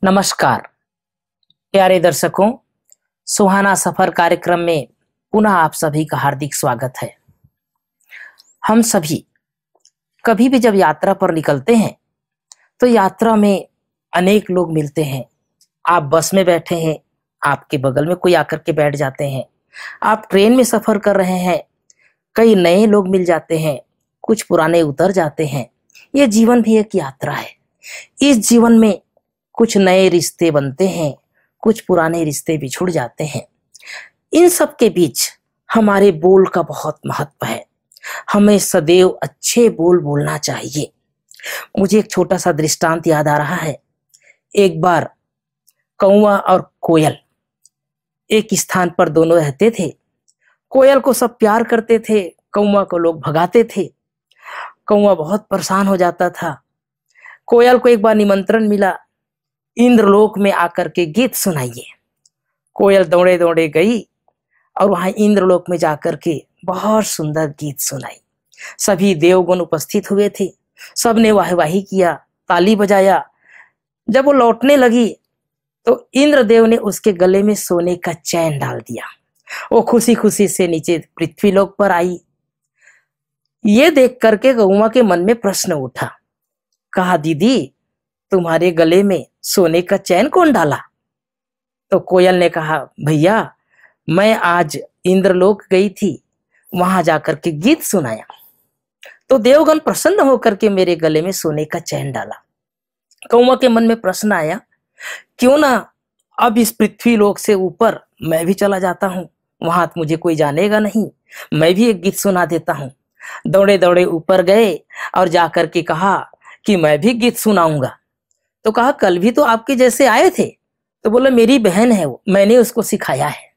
नमस्कार प्यारे दर्शकों, सुहाना सफर कार्यक्रम में पुनः आप सभी का हार्दिक स्वागत है। हम सभी कभी भी जब यात्रा पर निकलते हैं तो यात्रा में अनेक लोग मिलते हैं। आप बस में बैठे हैं, आपके बगल में कोई आकर के बैठ जाते हैं। आप ट्रेन में सफर कर रहे हैं, कई नए लोग मिल जाते हैं, कुछ पुराने उतर जाते हैं। ये जीवन भी एक यात्रा है। इस जीवन में कुछ नए रिश्ते बनते हैं, कुछ पुराने रिश्ते बिछुड़ जाते हैं। इन सब के बीच हमारे बोल का बहुत महत्व है। हमें सदैव अच्छे बोल बोलना चाहिए। मुझे एक छोटा सा दृष्टांत याद आ रहा है। एक बार कौवा और कोयल एक स्थान पर दोनों रहते थे। कोयल को सब प्यार करते थे, कौवा को लोग भगाते थे। कौवा बहुत परेशान हो जाता था। कोयल को एक बार निमंत्रण मिला, इंद्रलोक में आकर के गीत सुनाइए। कोयल दौड़े दौड़े गई और वहां इंद्रलोक में जाकर के बहुत सुंदर गीत सुनाई। सभी देवगण उपस्थित हुए थे, सबने वाहवाही किया, ताली बजाया। जब वो लौटने लगी तो इंद्रदेव ने उसके गले में सोने का चैन डाल दिया। वो खुशी खुशी से नीचे पृथ्वीलोक पर आई। ये देख करके कौवा के मन में प्रश्न उठा। कहा, दीदी तुम्हारे गले में सोने का चैन कौन डाला? तो कोयल ने कहा, भैया मैं आज इंद्रलोक गई थी, वहां जाकर के गीत सुनाया तो देवगण प्रसन्न होकर के मेरे गले में सोने का चैन डाला। कौवा के मन में प्रश्न आया, क्यों ना अब इस पृथ्वी लोक से ऊपर मैं भी चला जाता हूं, वहां मुझे कोई जानेगा नहीं, मैं भी एक गीत सुना देता हूं। दौड़े दौड़े ऊपर गए और जाकर के कहा कि मैं भी गीत सुनाऊंगा। तो कहा, कल भी तो आपके जैसे आए थे। तो बोला, मेरी बहन है वो, मैंने उसको सिखाया है।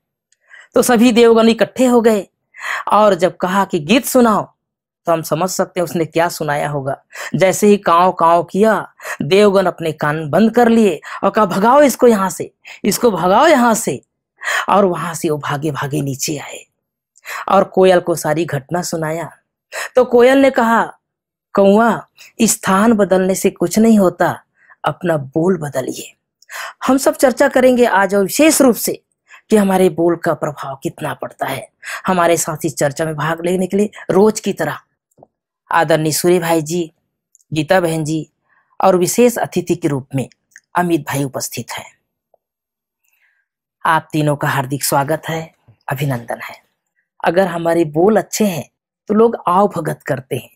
तो सभी देवगण इकट्ठे हो गए और जब कहा कि गीत सुनाओ तो हम समझ सकते हैं उसने क्या सुनाया होगा। जैसे ही कांव कांव किया, देवगण अपने कान बंद कर लिए और कहा, भगाओ इसको यहां से, इसको भगाओ यहां से। और वहां से वो भागे भागे नीचे आए और कोयल को सारी घटना सुनाया। तो कोयल ने कहा, कौवा स्थान बदलने से कुछ नहीं होता, अपना बोल बदलिए। हम सब चर्चा करेंगे आज और विशेष रूप से कि हमारे बोल का प्रभाव कितना पड़ता है। हमारे साथ इस चर्चा में भाग लेने के लिए रोज की तरह आदरणीय सूर्य भाई जी, गीता बहन जी और विशेष अतिथि के रूप में अमित भाई उपस्थित हैं। आप तीनों का हार्दिक स्वागत है, अभिनंदन है। अगर हमारे बोल अच्छे हैं तो लोग आओ भगत करते हैं,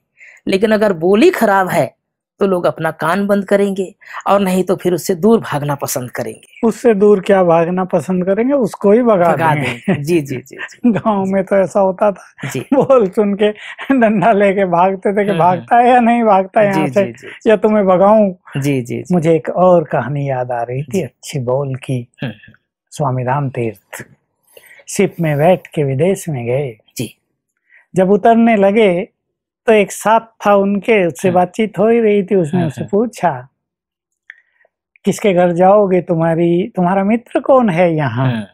लेकिन अगर बोली खराब है तो लोग अपना कान बंद करेंगे और नहीं तो फिर उससे दूर भागना पसंद करेंगे। उससे दूर क्या भागना पसंद करेंगे, उसको ही भगा देंगे। जी जी जी जी। गांव में तो ऐसा होता था जी। बोल सुन के डंडा लेके भागते थे कि भागता है या नहीं भागता है यहाँ से, या तुम्हें भगाऊं। जी जी। मुझे एक और कहानी याद आ रही थी अच्छी बोल की। स्वामी राम तीर्थ शिप में बैठ के विदेश में गए जी। जब उतरने लगे तो एक साथ था उनके, उससे बातचीत हो ही रही थी। उसने उससे पूछा, किसके घर जाओगे, तुम्हारा मित्र कौन है यहाँ?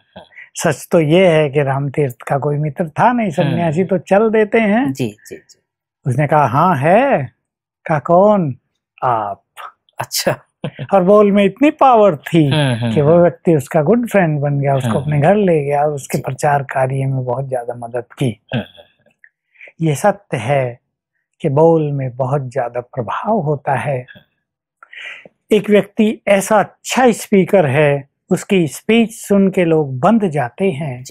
सच तो ये है कि राम तीर्थ का कोई मित्र था नहीं, सन्यासी तो चल देते हैं। जी जी जी। उसने कहा, हाँ है। कहा, कौन? आप। अच्छा। और बोल में इतनी पावर थी कि वो व्यक्ति उसका गुड फ्रेंड बन गया, उसको अपने घर ले गया और उसके प्रचार कार्य में बहुत ज्यादा मदद की। ये सत्य है कि बोल में बहुत ज्यादा प्रभाव होता है। एक व्यक्ति ऐसा अच्छा स्पीकर है, उसकी स्पीच सुन के लोग बंद जाते हैं,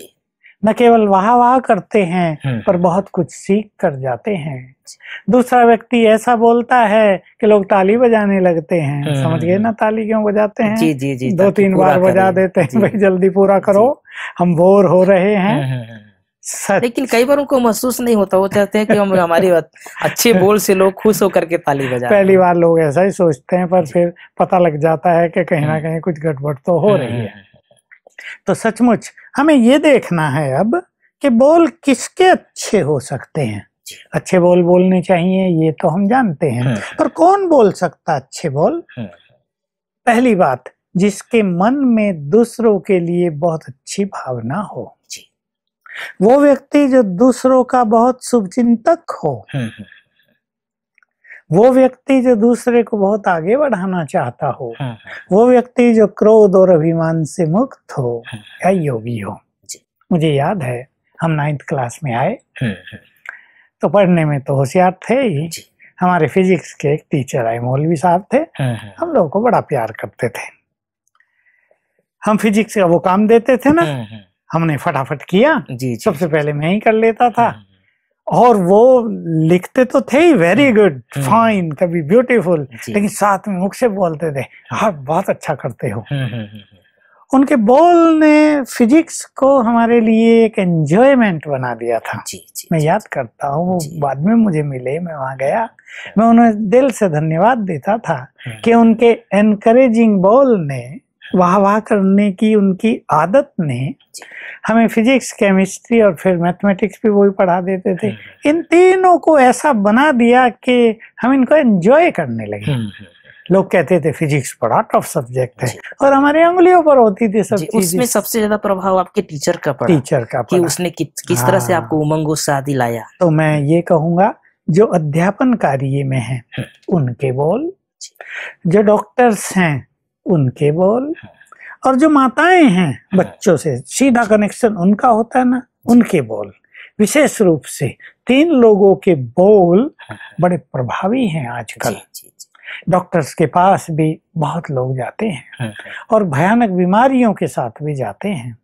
न केवल वाह वाह करते हैं पर बहुत कुछ सीख कर जाते हैं। दूसरा व्यक्ति ऐसा बोलता है कि लोग ताली बजाने लगते हैं। समझ गए ना ताली क्यों बजाते हैं? जी जी जी। 2-3 बार बजा देते हैं, भाई जल्दी पूरा करो, हम बोर हो रहे हैं। लेकिन कई बार उनको महसूस नहीं होता, वो चाहते हैं कि हम हमारे अच्छे बोल से लोग खुश होकर के ताली बजाएं। पहली बार लोग ऐसा ही सोचते हैं, पर फिर पता लग जाता है कि कहीं ना कहीं कुछ गड़बड़ तो हो रही है। तो सचमुच हमें ये देखना है अब कि बोल किसके अच्छे हो सकते हैं। अच्छे बोल बोलने चाहिए, ये तो हम जानते हैं, पर कौन बोल सकता अच्छे बोल? पहली बात, जिसके मन में दूसरों के लिए बहुत अच्छी भावना हो, वो व्यक्ति जो दूसरों का बहुत शुभचिंतक हो, वो व्यक्ति जो दूसरे को बहुत आगे बढ़ाना चाहता हो, वो व्यक्ति जो क्रोध और अभिमान से मुक्त हो, या योगी हो। मुझे याद है हम 9th क्लास में आए तो पढ़ने में तो होशियार थे ही। हमारे फिजिक्स के एक टीचर आए, मौलवी साहब थे, हम लोगों को बड़ा प्यार करते थे। हम फिजिक्स का वो काम देते थे ना, हमने फटाफट किया। सबसे पहले मैं ही कर लेता था, और वो लिखते तो थे ही वेरी गुड, फाइन, कभी ब्यूटीफुल, लेकिन साथ में मुख से बोलते थे हाँ बहुत अच्छा करते हो। उनके बोल ने फिजिक्स को हमारे लिए एक एंजॉयमेंट बना दिया था। मैं याद करता हूँ, बाद में मुझे मिले, मैं वहां गया, मैं उन्हें दिल से धन्यवाद देता था कि उनके एनकरेजिंग बोल ने, वाह वाह करने की उनकी आदत ने हमें फिजिक्स, केमिस्ट्री और फिर मैथमेटिक्स भी वही पढ़ा देते थे। इन तीनों को ऐसा बना दिया कि हम इनको एंजॉय करने लगे। लोग कहते थे फिजिक्स बड़ा टफ सब्जेक्ट है, और हमारे उंगलियों पर होती थी सब चीजें। उसमें सबसे ज्यादा प्रभाव आपके टीचर का पड़ा, कि उसने किस तरह से आपको उमंग उत्साह दिलाया। तो मैं ये कहूंगा, जो अध्यापन कार्य में है उनके बोल, जो डॉक्टर्स हैं उनके बोल, और जो माताएं हैं बच्चों से सीधा कनेक्शन उनका होता है ना, उनके बोल। विशेष रूप से 3 लोगों के बोल बड़े प्रभावी हैं आजकल। डॉक्टर्स के पास भी बहुत लोग जाते हैं, और भयानक बीमारियों के साथ भी जाते हैं,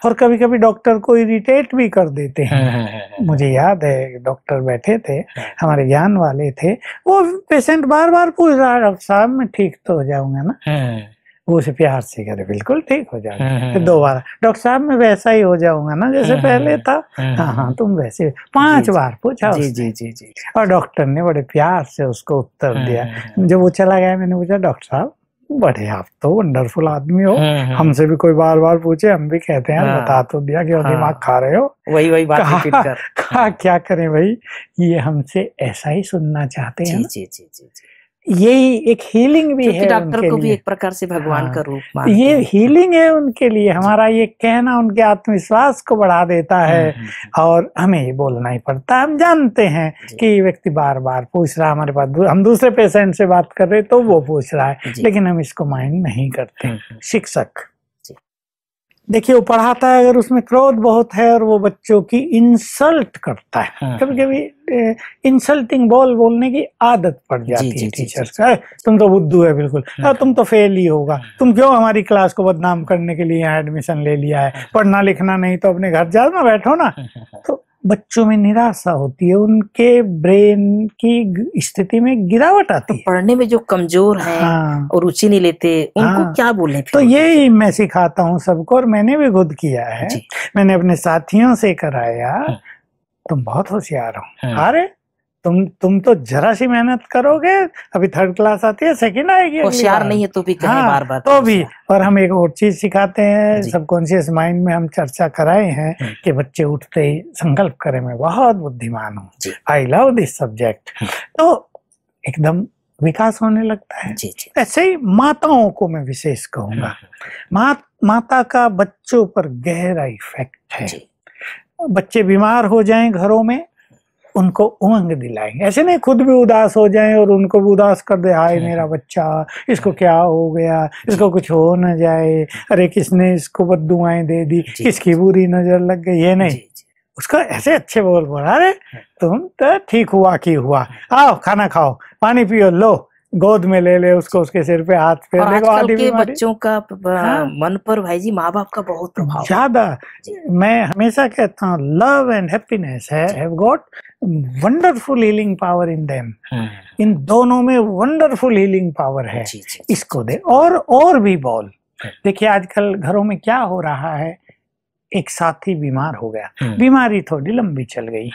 और कभी कभी डॉक्टर को इरिटेट भी कर देते हैं। मुझे याद है डॉक्टर बैठे थे, हमारे ज्ञान वाले थे, वो पेशेंट बार बार पूछ रहा है डॉक्टर साहब मैं ठीक तो हो जाऊंगा ना? वो उसे प्यार से करे बिल्कुल ठीक हो जाएगा। फिर 2 बार डॉक्टर साहब मैं वैसा ही हो जाऊंगा ना जैसे पहले था? हाँ हाँ तुम वैसे। 5 बार पूछा जी। और डॉक्टर ने बड़े प्यार से उसको उत्तर दिया। जब वो चला गया मैंने पूछा डॉक्टर साहब बड़े आप तो वंडरफुल आदमी हो, हमसे भी कोई बार बार पूछे हम भी कहते हैं बता तो दिया कि दिमाग खा रहे हो, वही बात रिपीट कर। कहा क्या करें भाई, ये हमसे ऐसा ही सुनना चाहते हैं। जी। यही एक हीलिंग भी है डॉक्टर को भी एक प्रकार से भगवान का रूप मानते ये हीलिंग है उनके लिए। हमारा ये कहना उनके आत्मविश्वास को बढ़ा देता है, और हमें ये बोलना ही पड़ता है। हम जानते हैं कि ये व्यक्ति बार बार पूछ रहा है हमारे पास, हम दूसरे पेशेंट से बात कर रहे तो वो पूछ रहा है, लेकिन हम इसको माइंड नहीं करते। शिक्षक देखिए वो पढ़ाता है, अगर उसमें क्रोध बहुत है और वो बच्चों की इंसल्ट करता है, कभी कभी इंसल्टिंग बोलने की आदत पड़ जाती है टीचर्स का। तुम तो बुद्धू है बिल्कुल, तुम तो फेल ही होगा, तुम क्यों हमारी क्लास को बदनाम करने के लिए यहाँ एडमिशन ले लिया है, पढ़ना लिखना नहीं तो अपने घर जाओ ना, बैठो ना। तो बच्चों में निराशा होती है, उनके ब्रेन की स्थिति में गिरावट आती है। पढ़ने में जो कमजोर हैं और रुचि नहीं लेते उनको क्या बोले? तो यही मैं सिखाता हूँ सबको, और मैंने भी खुद किया है। मैंने अपने साथियों से कराया, तुम बहुत होशियार हो, अरे तुम तो जरा सी मेहनत करोगे, अभी 3rd क्लास आती है, 2nd आएगी, होशियार नहीं है तो भी कहीं बार बार तो भी। और हम एक और चीज सिखाते हैं, सबकॉन्शियस माइंड में हम चर्चा कराए हैं कि बच्चे उठते ही संकल्प करें मैं बहुत बुद्धिमान हूँ, आई लव दिस सब्जेक्ट, तो एकदम विकास होने लगता है। ऐसे ही माताओं को मैं विशेष कहूंगा, माता का बच्चों पर गहरा इफेक्ट है। बच्चे बीमार हो जाएं घरों में, उनको उमंग दिलाएंगे, ऐसे नहीं खुद भी उदास हो जाएं और उनको भी उदास कर दे, हाय मेरा बच्चा, इसको क्या हो गया, इसको कुछ हो न जाए, अरे किसने इसको बद्दुआएं दे दी, किसकी बुरी नजर लग गई, ये नहीं। उसको ऐसे अच्छे बोल, अरे तुम तो ठीक हुआ कि हुआ, आओ खाना खाओ, पानी पियो, लो गोद में ले उसको, उसके सिर पे हाथ फेर ले। आजकल के बच्चों का मन पर भाई जी माँ बाप का बहुत प्रभाव ज्यादा। मैं हमेशा कहता हूँ love and happiness have got wonderful healing power in them. इन दोनों में वंडरफुल हीलिंग पावर है। इसको दे और भी बोल। देखिए आजकल घरों में क्या हो रहा है, एक साथी बीमार हो गया, बीमारी थोड़ी लंबी चल गई,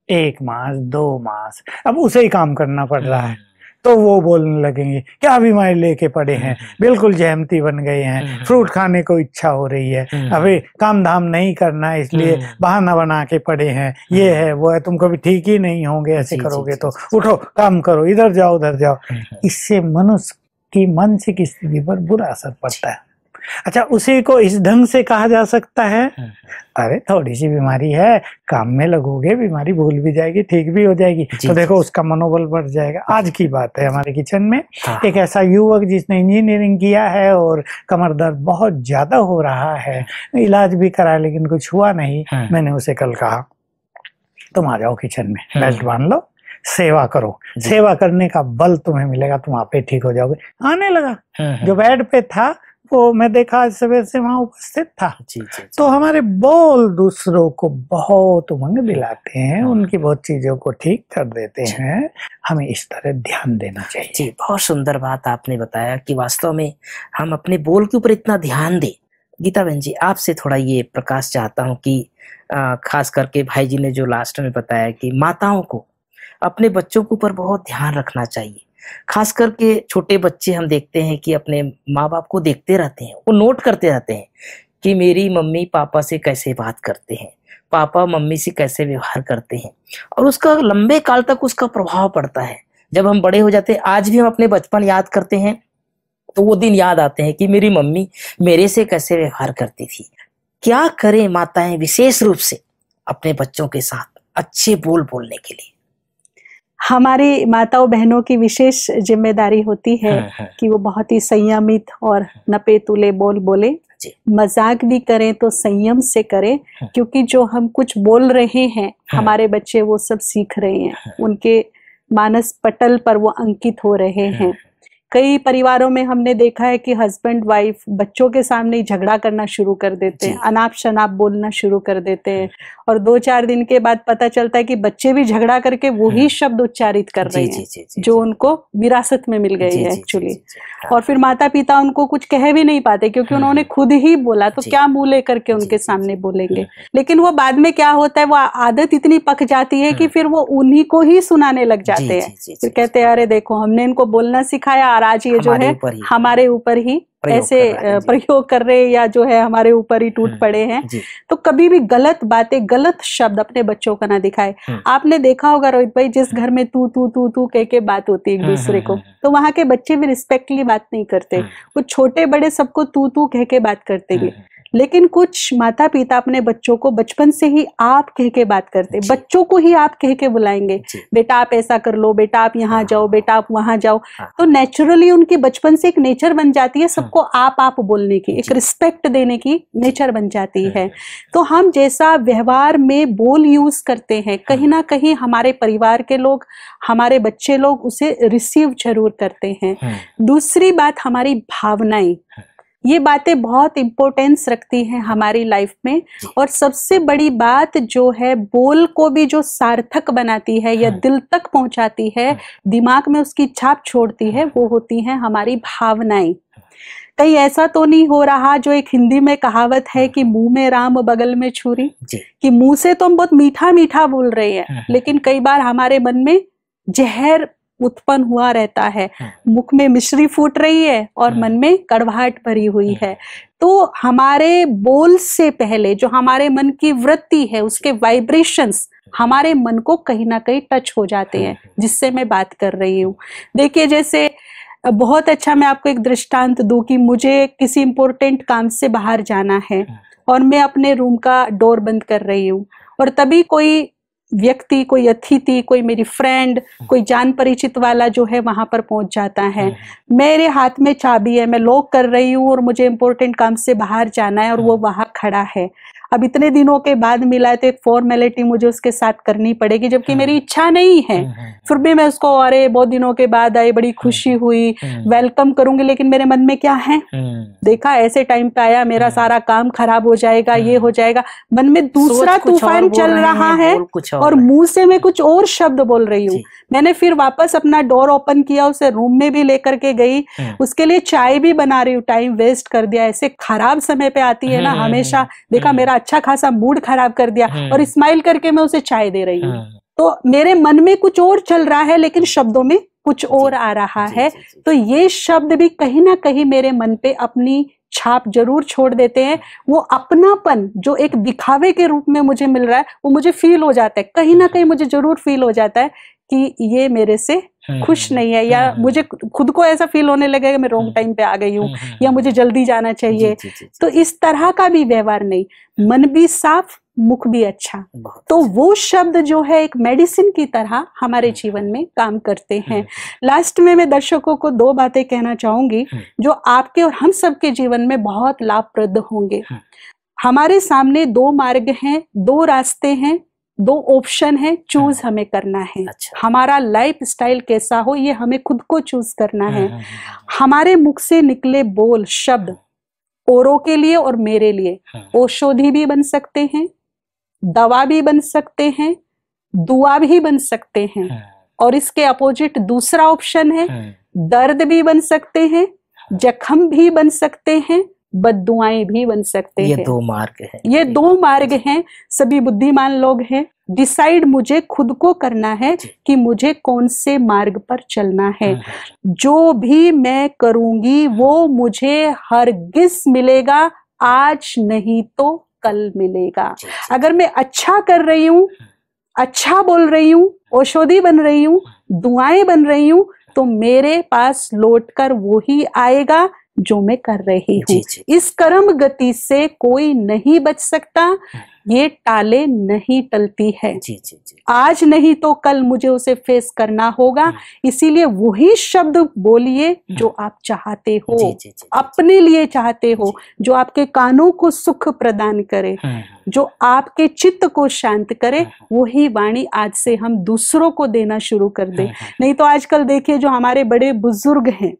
1 मास 2 मास, अब उसे ही काम करना पड़ रहा है, तो वो बोलने लगेंगे क्या बीमारी लेके पड़े हैं, बिल्कुल जहमती बन गए हैं, फ्रूट खाने को इच्छा हो रही है, अबे काम धाम नहीं करना है इसलिए बहाना बना के पड़े हैं, ये है वो है, तुम कभी ठीक ही नहीं होंगे, ऐसे करोगे तो उठो काम करो, इधर जाओ उधर जाओ। इससे मनुष्य की मानसिक स्थिति पर बुरा असर पड़ता है। अच्छा, उसी को इस ढंग से कहा जा सकता है, अरे थोड़ी सी बीमारी है, काम में लगोगे, बीमारी भूल भी जाएगी, ठीक भी हो जाएगी, तो देखो उसका मनोबल बढ़ जाएगा। आज की बात है, हमारे किचन में एक ऐसा युवक जिसने इंजीनियरिंग किया है और कमर दर्द बहुत ज्यादा हो रहा है, इलाज भी करा लेकिन कुछ हुआ नहीं। मैंने उसे कल कहा तुम आ जाओ किचन में, बेल्ट बांध लो, सेवा करो, सेवा करने का बल तुम्हें मिलेगा, तुम आपे ठीक हो जाओगे। आने लगा। जो बेड पे था वो मैं देखा आज सवेर से वहां उपस्थित था। तो हमारे बोल दूसरों को बहुत उमंग दिलाते हैं, उनकी बहुत चीजों को ठीक कर देते हैं। हमें इस तरह ध्यान देना चाहिए। जी, बहुत सुंदर बात आपने बताया कि वास्तव में हम अपने बोल के ऊपर इतना ध्यान दें। गीता बहन जी, आपसे थोड़ा ये प्रकाश चाहता हूँ कि खास करके भाई जी ने जो लास्ट में बताया कि माताओं को अपने बच्चों के ऊपर बहुत ध्यान रखना चाहिए। खास करके छोटे बच्चे हम देखते हैं कि अपने माँ बाप को देखते रहते हैं, वो नोट करते रहते हैं कि मेरी मम्मी पापा से कैसे बात करते हैं, पापा मम्मी से कैसे व्यवहार करते हैं, और उसका लंबे काल तक उसका प्रभाव पड़ता है। जब हम बड़े हो जाते हैं, आज भी हम अपने बचपन याद करते हैं तो वो दिन याद आते हैं कि मेरी मम्मी मेरे से कैसे व्यवहार करती थी। क्या करें माताएं विशेष रूप से अपने बच्चों के साथ अच्छे बोल बोलने के लिए? हमारी माताओं बहनों की विशेष जिम्मेदारी होती है कि वो बहुत ही संयमित और नपे तुले बोल बोले, मजाक भी करें तो संयम से करें, क्योंकि जो हम कुछ बोल रहे हैं हमारे बच्चे वो सब सीख रहे हैं, उनके मानस पटल पर वो अंकित हो रहे हैं। कई परिवारों में हमने देखा है कि हस्बैंड वाइफ बच्चों के सामने झगड़ा करना शुरू कर देते हैं, अनाप शनाप बोलना शुरू कर देते हैं, और 2-4 दिन के बाद पता चलता है कि बच्चे भी झगड़ा करके वही शब्द उच्चारित कर रहे हैं जो उनको विरासत में मिल गए हैं एक्चुअली। और फिर माता पिता उनको कुछ कह भी नहीं पाते क्योंकि उन्होंने खुद ही बोला, तो क्या मुंह लेकर के उनके सामने बोलेंगे। लेकिन वो बाद में क्या होता है, वो आदत इतनी पक जाती है कि फिर वो उन्हीं को ही सुनाने लग जाते हैं। फिर कहते हैं अरे देखो हमने इनको बोलना सिखाया और आज ये जो है हमारे ऊपर ही ऐसे प्रयोग कर रहे हैं, या जो है हमारे ऊपर ही टूट पड़े हैं। तो कभी भी गलत बातें, गलत शब्द अपने बच्चों को ना दिखाए। आपने देखा होगा रोहित भाई, जिस घर में तू तू तू तू कह के बात होती है एक दूसरे को, तो वहां के बच्चे भी रिस्पेक्टली बात नहीं करते, वो छोटे बड़े सबको तू तू कह के बात करते हैं। लेकिन कुछ माता पिता अपने बच्चों को बचपन से ही आप कह के बात करते, बच्चों को ही आप कह के बुलाएंगे, बेटा आप ऐसा कर लो, बेटा आप यहाँ जाओ, बेटा आप वहां जाओ। तो नेचुरली उनकी बचपन से एक नेचर बन जाती है सबको आप बोलने की, एक रिस्पेक्ट देने की नेचर बन जाती है। तो हम जैसा व्यवहार में बोल यूज करते हैं, कहीं ना कहीं हमारे परिवार के लोग, हमारे बच्चे लोग उसे रिसीव जरूर करते हैं। दूसरी बात, हमारी भावनाएं, ये बातें बहुत इंपॉर्टेंस रखती हैं हमारी लाइफ में। और सबसे बड़ी बात जो है, बोल को भी जो सार्थक बनाती है या दिल तक पहुंचाती है, दिमाग में उसकी छाप छोड़ती है, वो होती हैं हमारी भावनाएं। कहीं ऐसा तो नहीं हो रहा, जो एक हिंदी में कहावत है कि मुंह में राम बगल में छुरी, कि मुंह से तो हम बहुत मीठा मीठा बोल रहे हैं, लेकिन कई बार हमारे मन में जहर उत्पन्न हुआ रहता है, मुख में मिश्री फूट रही है और मन में कड़वाहट भरी हुई है। तो हमारे बोल से पहले जो हमारे मन की वृत्ति है, उसके वाइब्रेशंस हमारे मन को कहीं ना कहीं टच हो जाते हैं, जिससे मैं बात कर रही हूँ। देखिए, जैसे बहुत अच्छा मैं आपको एक दृष्टांत दूं कि मुझे किसी इंपॉर्टेंट काम से बाहर जाना है और मैं अपने रूम का डोर बंद कर रही हूँ, और तभी कोई व्यक्ति, कोई अतिथि, कोई मेरी फ्रेंड, कोई जान परिचित वाला जो है वहां पर पहुंच जाता है। मेरे हाथ में चाबी है, मैं लॉक कर रही हूँ और मुझे इंपॉर्टेंट काम से बाहर जाना है, और वो वहां खड़ा है। अब इतने दिनों के बाद मिला है तो एक फॉर्मेलिटी मुझे उसके साथ करनी पड़ेगी, जबकि मेरी इच्छा नहीं है। फिर भी मैं उसको, अरे बहुत दिनों के बाद आई, बड़ी खुशी हुई, वेलकम करूंगी, लेकिन मेरे मन में क्या है, देखा ऐसे टाइम पे आया, मेरा सारा काम खराब हो जाएगा, ये हो जाएगा। मन में दूसरा तूफान चल रहा है और मुंह से मैं कुछ और शब्द बोल रही हूँ। मैंने फिर वापस अपना डोर ओपन किया, उसे रूम में भी लेकर के गई, उसके लिए चाय भी बना रही हूँ, टाइम वेस्ट कर दिया। ऐसे खराब समय पे आती है ना हमेशा, देखा मेरा अच्छा खासा मूड खराब कर दिया, और स्माइल करके मैं उसे चाय दे रही हूँ। तो मेरे मन में कुछ और चल रहा है, लेकिन शब्दों में कुछ और आ रहा है। तो ये शब्द भी कहीं ना कहीं मेरे मन पे अपनी छाप जरूर छोड़ देते हैं। वो अपनापन जो एक दिखावे के रूप में मुझे मिल रहा है, वो मुझे फील हो जाता है, कहीं ना कहीं मुझे जरूर फील हो जाता है कि ये मेरे से खुश नहीं है, या मुझे खुद को ऐसा फील होने लगेगा कि मैं रॉन्ग टाइम पे आ गई हूँ, या मुझे जल्दी जाना चाहिए। तो इस तरह का भी व्यवहार नहीं, मन भी साफ, मुख भी अच्छा। तो वो शब्द जो है एक मेडिसिन की तरह हमारे जीवन में काम करते हैं। लास्ट में मैं दर्शकों को 2 बातें कहना चाहूंगी जो आपके और हम सबके जीवन में बहुत लाभप्रद होंगे। हमारे सामने 2 मार्ग हैं, 2 रास्ते हैं, 2 ऑप्शन है, चूज हमें करना है। हमारा लाइफ स्टाइल कैसा हो ये हमें खुद को चूज करना है। हमारे मुख से निकले बोल शब्द औरों के लिए और मेरे लिए औषधि भी बन सकते हैं, दवा भी बन सकते हैं, दुआ भी बन सकते हैं, और इसके अपोजिट दूसरा ऑप्शन है, दर्द भी बन सकते हैं, जख्म भी बन सकते हैं, बद्दुआएं भी बन सकते हैं। ये 2 मार्ग हैं। ये 2 मार्ग हैं। सभी बुद्धिमान लोग हैं। डिसाइड मुझे खुद को करना है कि मुझे कौन से मार्ग पर चलना है। जो भी मैं करूंगी वो मुझे हरगिज मिलेगा, आज नहीं तो कल मिलेगा। अगर मैं अच्छा कर रही हूँ, अच्छा बोल रही हूँ, औषधि बन रही हूँ, दुआएं बन रही हूँ, तो मेरे पास लौटकर वो ही आएगा जो मैं कर रही हूँ। इस कर्म गति से कोई नहीं बच सकता, ये टाले नहीं टलती है। आज नहीं तो कल मुझे उसे फेस करना होगा। इसीलिए वही शब्द बोलिए जो आप चाहते हो, अपने लिए चाहते हो, जो आपके कानों को सुख प्रदान करे, जो आपके चित्त को शांत करे। वही वाणी आज से हम दूसरों को देना शुरू कर दे। नहीं तो आजकल देखिए जो हमारे बड़े बुजुर्ग हैं,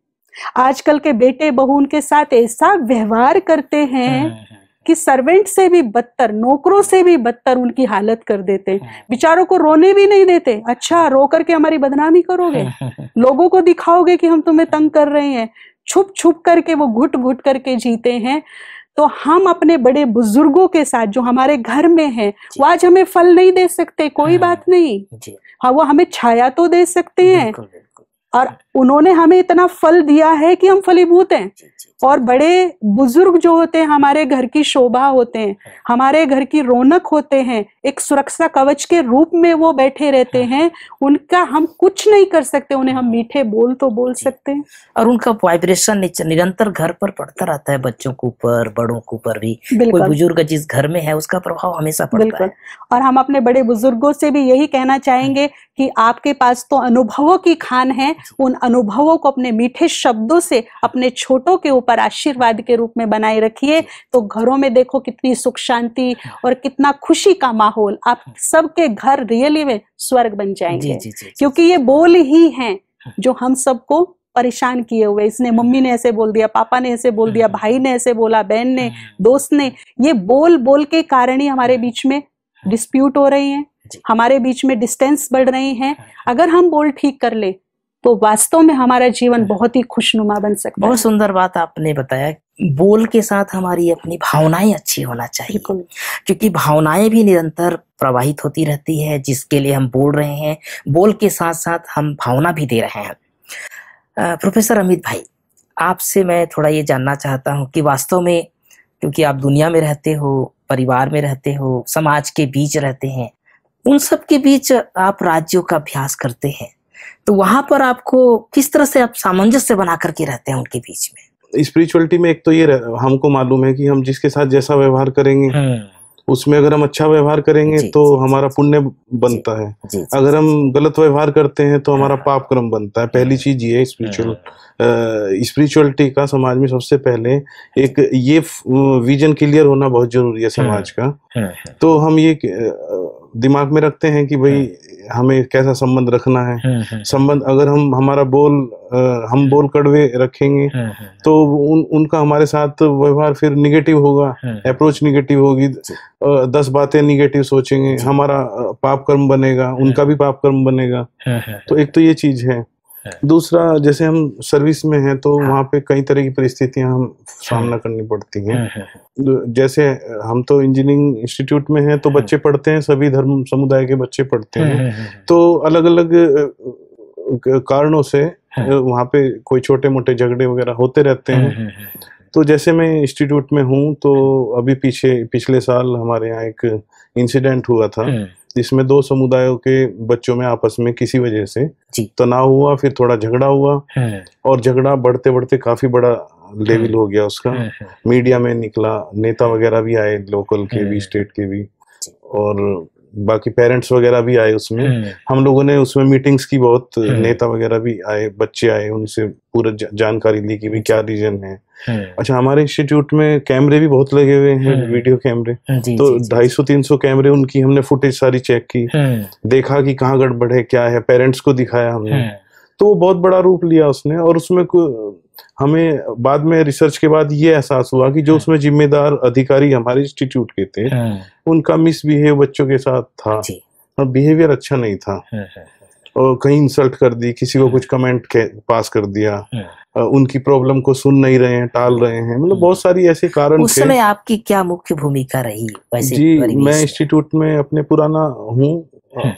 आजकल के बेटे बहू उनके साथ ऐसा व्यवहार करते हैं कि सर्वेंट से भी बदतर, नौकरों से भी बदतर उनकी हालत कर देते हैं। बेचारों को रोने भी नहीं देते। अच्छा, रो करके हमारी बदनामी करोगे, लोगों को दिखाओगे कि हम तुम्हें तंग कर रहे हैं। छुप छुप करके वो घुट घुट करके जीते हैं। तो हम अपने बड़े बुजुर्गों के साथ जो हमारे घर में हैं, वो आज हमें फल नहीं दे सकते, कोई बात नहीं। हाँ, वो हमें छाया तो दे सकते हैं, और उन्होंने हमें इतना फल दिया है कि हम फलीभूत हैं। और बड़े बुजुर्ग जो होते हैं हमारे घर की शोभा होते हैं, हमारे घर की रौनक होते हैं, एक सुरक्षा कवच के रूप में वो बैठे रहते हैं। उनका हम कुछ नहीं कर सकते, उन्हें हम मीठे बोल तो बोल सकते हैं, और उनका वाइब्रेशन निरंतर घर पर पड़ता रहता है, बच्चों के ऊपर, बड़ों के ऊपर भी। कोई बुजुर्ग जिस घर में है उसका प्रभाव हमेशा पड़ता है। और हम अपने बड़े बुजुर्गों से भी यही कहना चाहेंगे कि आपके पास तो अनुभवों की खान है, उन अनुभवों को अपने मीठे शब्दों से अपने छोटों के ऊपर आशीर्वाद के रूप में बनाए रखिए। तो घरों में देखो कितनी सुख शांति और कितना खुशी का माहौल, आप सबके घर रियली में स्वर्ग बन जाएंगे। क्योंकि ये बोल ही हैं जो हम सबको परेशान किए हुए। इसने, मम्मी ने ऐसे बोल दिया, पापा ने ऐसे बोल दिया, भाई ने ऐसे बोला, बहन ने, दोस्त ने, ये बोल बोल के कारण ही हमारे बीच में डिस्प्यूट हो रही हैं, हमारे बीच में डिस्टेंस बढ़ रही हैं। अगर हम बोल ठीक कर ले तो वास्तव में हमारा जीवन बहुत ही खुशनुमा बन सकता है। बहुत सुंदर बात आपने बताया। बोल के साथ हमारी अपनी भावनाएं अच्छी होना चाहिए, क्योंकि भावनाएं भी निरंतर प्रवाहित होती रहती है। जिसके लिए हम बोल रहे हैं, बोल के साथ साथ हम भावना भी दे रहे हैं। प्रोफेसर अमित भाई, आपसे मैं थोड़ा ये जानना चाहता हूँ कि वास्तव में, क्योंकि आप दुनिया में रहते हो, परिवार में रहते हो, समाज के बीच रहते हैं, उन सब के बीच आप राज्यों का अभ्यास करते हैं, तो वहां पर आपको किस तरह से आप सामंजस्य बना करके रहते हैं उनके बीच में? स्पिरिचुअलिटी में एक तो ये हमको मालूम है कि हम जिसके साथ जैसा व्यवहार करेंगे, उसमें अगर हम अच्छा व्यवहार करेंगे तो हमारा पुण्य बनता है। अगर हम गलत व्यवहार करते हैं तो हमारा पाप कर्म बनता है। पहली चीज ये है स्पिरिचुअलिटी का समाज में सबसे पहले एक ये विजन क्लियर होना बहुत जरूरी है समाज का। तो हम ये दिमाग में रखते हैं कि भाई हमें कैसा संबंध रखना है। संबंध अगर हम बोल कड़वे रखेंगे तो उनका हमारे साथ व्यवहार फिर निगेटिव होगा, अप्रोच निगेटिव होगी, 10 बातें निगेटिव सोचेंगे, हमारा पाप कर्म बनेगा, उनका भी पाप कर्म बनेगा। तो एक तो ये चीज है। दूसरा, जैसे हम सर्विस में हैं तो वहाँ पे कई तरह की परिस्थितियां हम सामना करनी पड़ती हैं। जैसे हम तो इंजीनियरिंग इंस्टीट्यूट में हैं तो बच्चे पढ़ते हैं, सभी धर्म समुदाय के बच्चे पढ़ते हैं, तो अलग अलग कारणों से वहाँ पे कोई छोटे मोटे झगड़े वगैरह होते रहते हैं। तो जैसे मैं इंस्टीट्यूट में हूँ तो अभी पिछले साल हमारे यहाँ एक इंसिडेंट हुआ था इसमें दो समुदायों के बच्चों में आपस में किसी वजह से तनाव हुआ, फिर थोड़ा झगड़ा हुआ और झगड़ा बढ़ते बढ़ते काफी बड़ा लेवल हो गया उसका। मीडिया में निकला, नेता वगैरह भी आए, लोकल के भी, स्टेट के भी, और बाकी पेरेंट्स वगैरह भी आए उसमें। हम लोगों ने उसमें मीटिंग्स की, बहुत नेता वगैरह भी आए, बच्चे आए, उनसे पूरा जानकारी ली कि भाई क्या रीजन है। अच्छा, हमारे इंस्टीट्यूट में कैमरे भी बहुत लगे हुए हैं, वीडियो कैमरे, तो 250-300 कैमरे, उनकी हमने फुटेज सारी चेक की, देखा कि कहाँ गड़बड़ है, क्या है, पेरेंट्स को दिखाया हमने। तो वो बहुत बड़ा रूप लिया उसने, और उसमें हमें बाद में रिसर्च के बाद ये एहसास हुआ कि जो उसमें जिम्मेदार अधिकारी हमारे इंस्टीट्यूट के थे, उनका मिसबिहेव बच्चों के साथ था, और बिहेवियर अच्छा नहीं था, और कहीं इंसल्ट कर दी, किसी को कुछ कमेंट पास कर दिया, उनकी प्रॉब्लम को सुन नहीं रहे हैं, टाल रहे हैं, मतलब बहुत सारी ऐसे कारण थे। उस समय आपकी क्या मुख्य भूमिका रही वैसे? जी, मैं इंस्टीट्यूट में अपने पुराना हूँ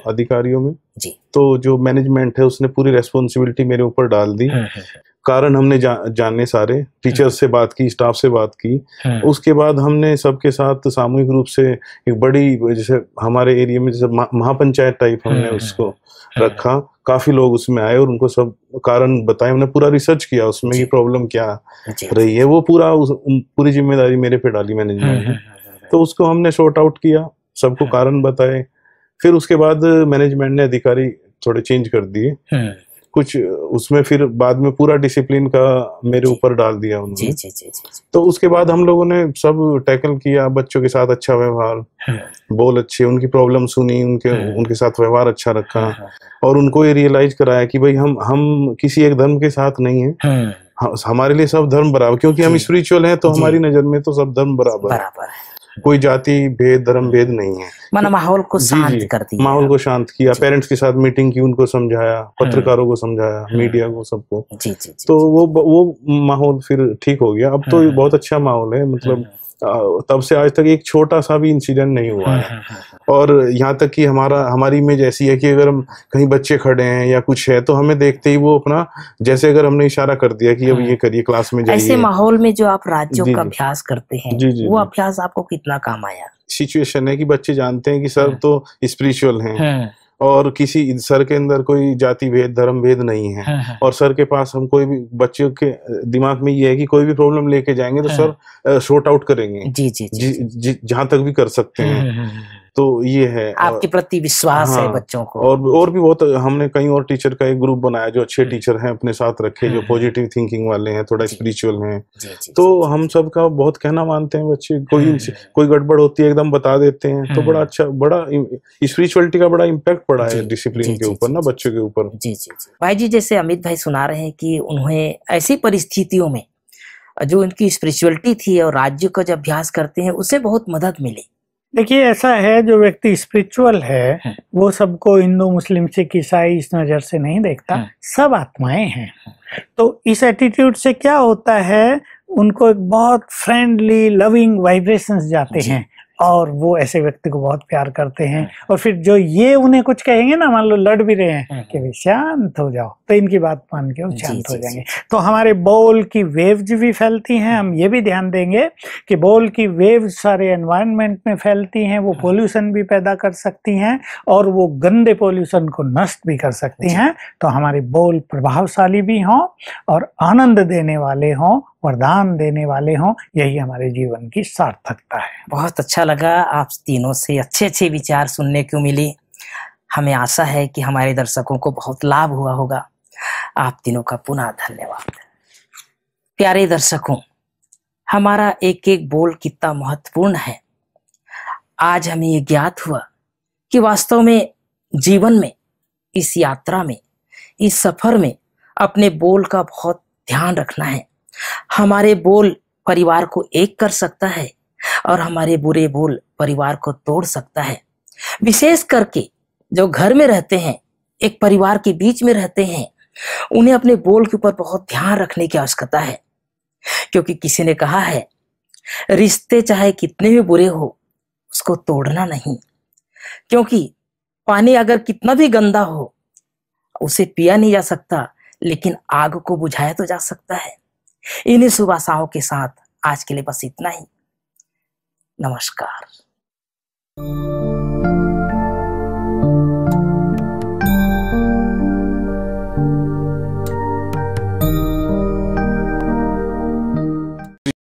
अधिकारियों में जी, तो जो मैनेजमेंट है उसने पूरी रेस्पॉन्सिबिलिटी मेरे ऊपर डाल दी। कारण हमने जाने सारे टीचर्स से बात की, स्टाफ से बात की, उसके बाद हमने सबके साथ सामूहिक रूप से एक बड़ी, जैसे हमारे एरिया में जैसे महापंचायत टाइप हमने उसको रखा। काफी लोग उसमें आए और उनको सब कारण बताए, हमने पूरा रिसर्च किया उसमें कि प्रॉब्लम क्या रही है। वो पूरी जिम्मेदारी मेरे पे डाली मैनेजमेंट ने, तो उसको हमने सॉर्ट आउट किया, सबको कारण बताए। फिर उसके बाद मैनेजमेंट ने अधिकारी थोड़े चेंज कर दिए कुछ उसमें, फिर बाद में पूरा डिसिप्लिन का मेरे ऊपर डाल दिया उन्होंने। तो उसके बाद हम लोगों ने सब टैकल किया, बच्चों के साथ अच्छा व्यवहार, बोल अच्छे, उनकी प्रॉब्लम सुनी, उनके साथ व्यवहार अच्छा रखा, और उनको ये रियलाइज कराया कि भाई हम किसी एक धर्म के साथ नहीं है, हमारे लिए सब धर्म बराबर, क्योंकि हम स्पिरिचुअल हैं, तो हमारी नजर में तो सब धर्म बराबर है, कोई जाति भेद, धर्म भेद नहीं है। माना माहौल को शांत कर दिया, माहौल को शांत किया, पेरेंट्स के साथ मीटिंग की, उनको समझाया, पत्रकारों को समझाया, मीडिया को, सबको। तो वो माहौल फिर ठीक हो गया। अब तो बहुत अच्छा माहौल है, मतलब तब से आज तक एक छोटा सा भी इंसिडेंट नहीं हुआ है। और यहाँ तक कि हमारी इमेज ऐसी है कि अगर हम कहीं बच्चे खड़े हैं या कुछ है, तो हमें देखते ही वो अपना, जैसे अगर हमने इशारा कर दिया कि अब ये करिए, क्लास में जाइए। ऐसे माहौल में जो आप राज्यों का अभ्यास करते हैं, वो अभ्यास आपको कितना काम आया? सिचुएशन है कि बच्चे जानते हैं कि सर तो स्पिरिचुअल हैं, और किसी सर के अंदर कोई जाति भेद, धर्म भेद नहीं है, और सर के पास हम कोई भी, बच्चों के दिमाग में ये है कि कोई भी प्रॉब्लम लेके जाएंगे तो सर सॉर्ट आउट करेंगे, जहां तक भी कर सकते हैं। तो ये है आपके प्रति विश्वास है बच्चों को। और भी बहुत, हमने कई और टीचर का एक ग्रुप बनाया जो अच्छे टीचर हैं, अपने साथ रखे, जो पॉजिटिव थिंकिंग वाले हैं, थोड़ा स्पिरिचुअल हैं। तो हम सबका बहुत कहना मानते हैं बच्चे, कोई गड़बड़ होती है एकदम बता देते हैं। तो बड़ा अच्छा, बड़ा स्पिरिचुअलिटी का बड़ा इम्पैक्ट पड़ा है डिसिप्लिन के ऊपर ना, बच्चों के ऊपर। भाई जी, जैसे अमित भाई सुना रहे हैं कि उन्हें ऐसी परिस्थितियों में जो उनकी स्पिरिचुअलिटी थी और राज्य का जो अभ्यास करते हैं, उससे बहुत मदद मिली। देखिए, ऐसा है, जो व्यक्ति स्पिरिचुअल है वो सबको हिंदू, मुस्लिम, सिख, ईसाई इस नजर से नहीं देखता, सब आत्माएं हैं। तो इस एटीट्यूड से क्या होता है, उनको एक बहुत फ्रेंडली, लविंग वाइब्रेशंस जाते हैं, और वो ऐसे व्यक्ति को बहुत प्यार करते हैं। और फिर जो ये उन्हें कुछ कहेंगे ना, मान लो लड़ भी रहे हैं कि भाई शांत हो जाओ, तो इनकी बात मान के वो शांत हो जाएंगे। तो हमारे बोल की वेव्स भी फैलती हैं। हम ये भी ध्यान देंगे कि बोल की वेव्स सारे एनवायरनमेंट में फैलती हैं, वो पोल्यूशन भी पैदा कर सकती हैं, और वो गंदे पोल्यूशन को नष्ट भी कर सकती हैं। तो हमारे बोल प्रभावशाली भी हों और आनंद देने वाले हों, वरदान देने वाले हों, यही हमारे जीवन की सार्थकता है। बहुत अच्छा लगा आप तीनों से अच्छे विचार सुनने को मिले। हमें आशा है कि हमारे दर्शकों को बहुत लाभ हुआ होगा। आप तीनों का पुनः धन्यवाद। प्यारे दर्शकों, हमारा एक एक बोल कितना महत्वपूर्ण है, आज हमें ये ज्ञात हुआ कि वास्तव में जीवन में, इस यात्रा में, इस सफर में अपने बोल का बहुत ध्यान रखना है। हमारे बोल परिवार को एक कर सकता है और हमारे बुरे बोल परिवार को तोड़ सकता है। विशेष करके जो घर में रहते हैं, एक परिवार के बीच में रहते हैं, उन्हें अपने बोल के ऊपर बहुत ध्यान रखने की आवश्यकता है। क्योंकि किसी ने कहा है, रिश्ते चाहे कितने भी बुरे हो, उसको तोड़ना नहीं। क्योंकि पानी अगर कितना भी गंदा हो, उसे पिया नहीं जा सकता, लेकिन आग को बुझाया तो जा सकता है। इन्हीं शुभ आशाओं के साथ आज के लिए बस इतना ही। नमस्कार।